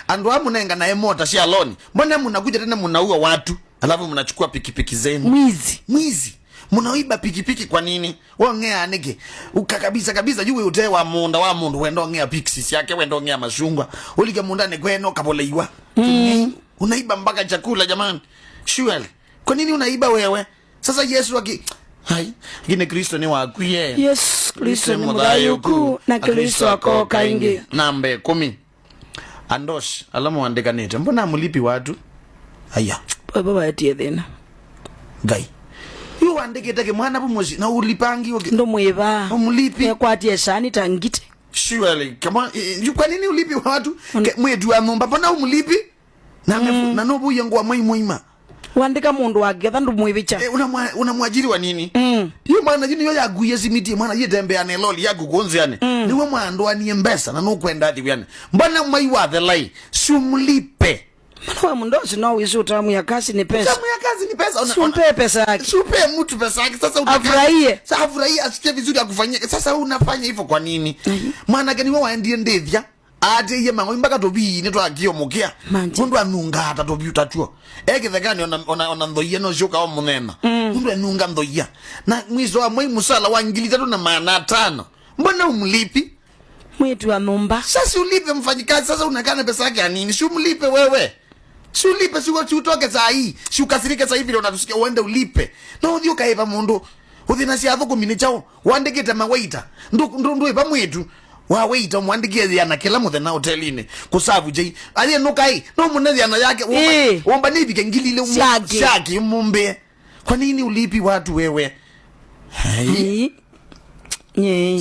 andwa munenga na emota si alone. Mbona mnakuja tena mnaua watu? Alafu mnachukua pikipiki zenu. Mwizi. Mnaiba pikipiki kwa nini? Wongea nige. Ukakabisa juu ute wa mundu wendo ngea pixis yake wendo ngea mashungwa. Uliga mundane kweno kaboleiwa. Unaiba mpaka chakula jamani. Surely. Kwa nini unaiba wewe? Sasa Yesu hai, gine Kristo ni wakuye. Yes, Kristo ni mudayuku na Kristo ako kaingi. Nambe 10. Andosh, alamu andika nete. Mbona mulipi watu? Haya. Baba yatie thina. Gai. Yu andike take mwana pomozi na ulipangi oke. Ndo mwiba. Umulipi. Ya kwatie shani tangite. Surely, come on. Kwa nini ulipi watu? Mwedu wa mumba. Mbona umulipi? Na nobu yangu wa muima. Wandika mundu wagetha ndu mwibicha. Unamwajiri wa nini? Hiyo mwana jini yo yaguye simiti mwana yitembe ane loli yagugonzi yani. Niwe mwandu ani mbesa na nukwenda ati yani. Mbona maiwa the lai? Sumlipe. Mana wa mundosi no wisu utamu ya kasi ni pesa. Utamu ya kasi ni pesa. Sumpe pesa yake. Sumpe mtu pesa yake. Sasa afurahie. Sasa afurahie asikie vizuri akufanyie. Sasa unafanya hivyo kwa nini? Maana gani wewe waendie ndethia? Ate ye mango mbaka tobi ni to agio mukia. Mundu anunga ata tobi utatuo. Thegani ona ndoye no joka o munena. Mundu anunga ndoya. Na mwizo wa mwi musala wa ngili 3 na maana 5. Mbona umlipi? Mwetu wa numba. Sasa ulipe mfanyikazi sasa unakana pesa yake ya nini? Si umlipe wewe. Si ulipe si utoke saa hii. Si ukasirike saa hivi ndio unatusikia uende ulipe. Na udio kaipa mundu. Uthina si athuku mini chao. Wandikite mawaita. Ndu ipa mwetu. Wa waita mwandikie yana kila muthena hotelini kusavu jei ali nukai no munezi yana yake womba nibi kengilile shaki mumbe. Kwa nini ulipi watu wewe?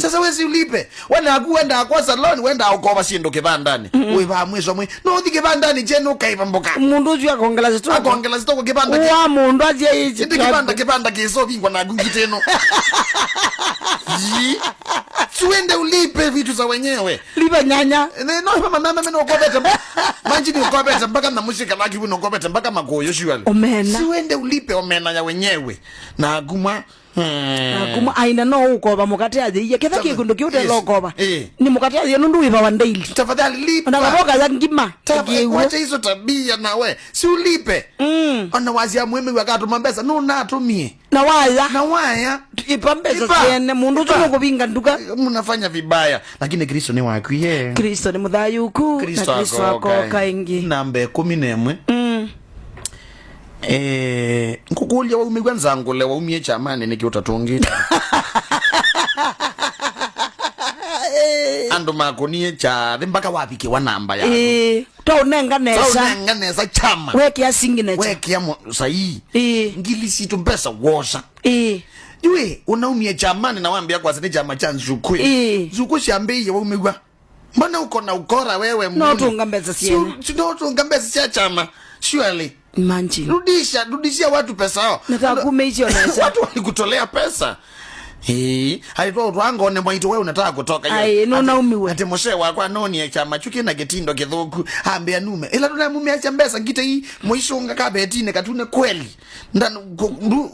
Sasa wezi ulipe wana kuenda kwa salon wenda akoba sindo kibandani we ba mweso mwe no dike bandani je no kai pamboka mundu ju akongela zito kwa kibanda wa mundu aje hizi kibanda kiso bingwa na gungi teno. Suende ulipe vitu za wenyewe. Lipa nyanya. No mama meno okobeta. Manji ni okobeta mpaka na musika laki wino okobeta mpaka magoyo shuali. Omena. Suende ulipe omena ya wenyewe. Na aguma aina no ukoba mukati aje iye ketha kikundu kiute lokoba. Ni mukati aje nundu wiba wa daily. Tafadhali lipa. Unakaboka za ngima. Wacha hizo tabia na we. Si ulipe. Ona wazia mweme wakati mambesa no natumie. Na waya ipambeza tene mundu tuko kubinga nduka mnafanya vibaya lakini Kristo ni wakuye. Kristo ni mudayuku na Kristo ako kaingi. Nambe 11. Nkukulia wa umigwa nzangule wa umie chamane niki utatungita. Ando makonie cha mpaka wapike wa namba yako. Taunenga nesa chama. Weki ya singi necha. Weki ya sahi. Ngili situ mpesa wosha. Yue unaumie chamane na wambia kwa zini chama cha nzukwe. Nzukwe shambi ya umigwa. Mbona uko na ukora wewe mwuni? No tungambeza siene. No tungambeza siya chama. Surely. Manji. Rudishia watu pesa hao. Nataka kumeisha onesa. Watu walikutolea pesa. Haitwa utwango ne mwaito wewe unataka kutoka hiyo. Ai no naumiwe. Ate moshe wako anoni ya chama chuki na getindo kithuku ambia nume. Ila tuna mume acha mbesa ngite hii muishunga ka betine katune kweli. Ndani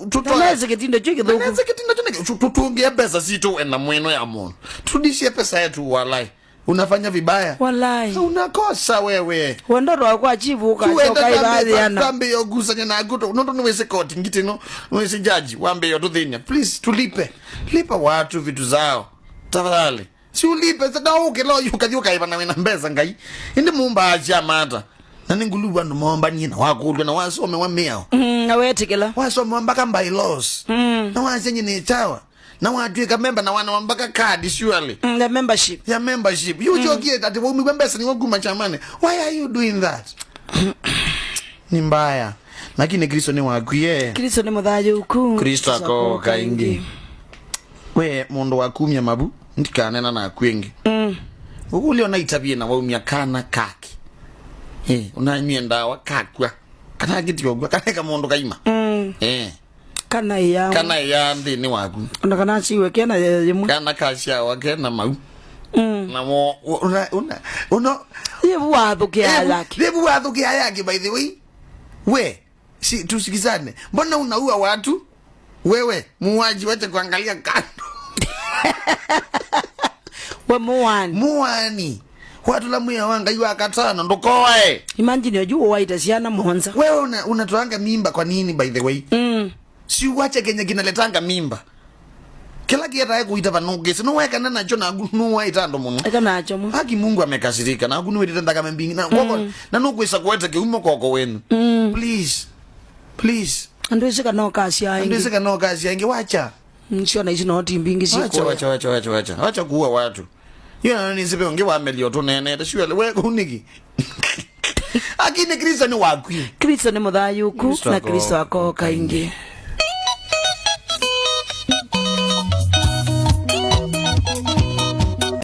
tutoeze getindo chuki kithuku. Tutoeze getindo chuki tutungie pesa si tu ena mweno ya mono. Turudishie pesa yetu walai. Unafanya vibaya. Walai. Unakosa wewe. Wandoro wako achivu ukachoka ibadhi yana. Kambe yogusa na aguto. Nondo nwese koti ngiti no. Nwese jaji. Wambe yotuthina. Please tulipe. Lipa watu vitu zao. Tafadhali. Si ulipe. Saka uke lo yuka iba na wena mbeza ngai. Indi mumba acha mata. Nani nguluwa ndo mwamba nina. Wakulwe na wasome wa meao. Na wetikila. Wasome wambaka by laws. Na wasenye ni chawa. Na watu eka member na wana wambaka card surely. The membership. Yeah, membership. You joke that we members ni waguma chamane. Why are you doing that? Ni mbaya. Lakini Kristo ni wakuye. Kristo ni mudayuku. Kristo ako kaingi. We mundu wakumya mabu ndikanena na kwingi. Uli ona itabie na waumya kana kaki. Unamie ndawa kakwa. Kana gityo gwa kana mundu kaima. Kana ya ndi ni waku. Kana siwe kena yemu. Kana kasha wakena mau. Na mo yebu wathukia yake. Yebu wathukia yake by the way. We, si tusikizane. Mbona unaua watu? Wewe, muuaji wacha kuangalia kando. We muani. watu la muya wanga yu akatana ndokoe. Imagine yajua waita siana monza. Wewe unatoanga mimba kwa nini by the way? Si uache kenye kinaletanga mimba. Kila kieta kuita panuke sino weka na nacho na gunu waita ndo muno. Eka nacho mu. Haki Mungu amekasirika na gunu wetenda kama mbingi na koko na nukwesa kuweta ke umo koko wenu. Please. Andweseka no kasi ya ingi. Andweseka no kasi ya ingi wacha. Sio na hizo noti mbingi siko. Wacha kuua watu. Yona nani sipe onge wa melio to nene ta shwele we kuniki. Akini Kristo ni wakwi. Kristo ni muthayuku na Kristo ako kaingi.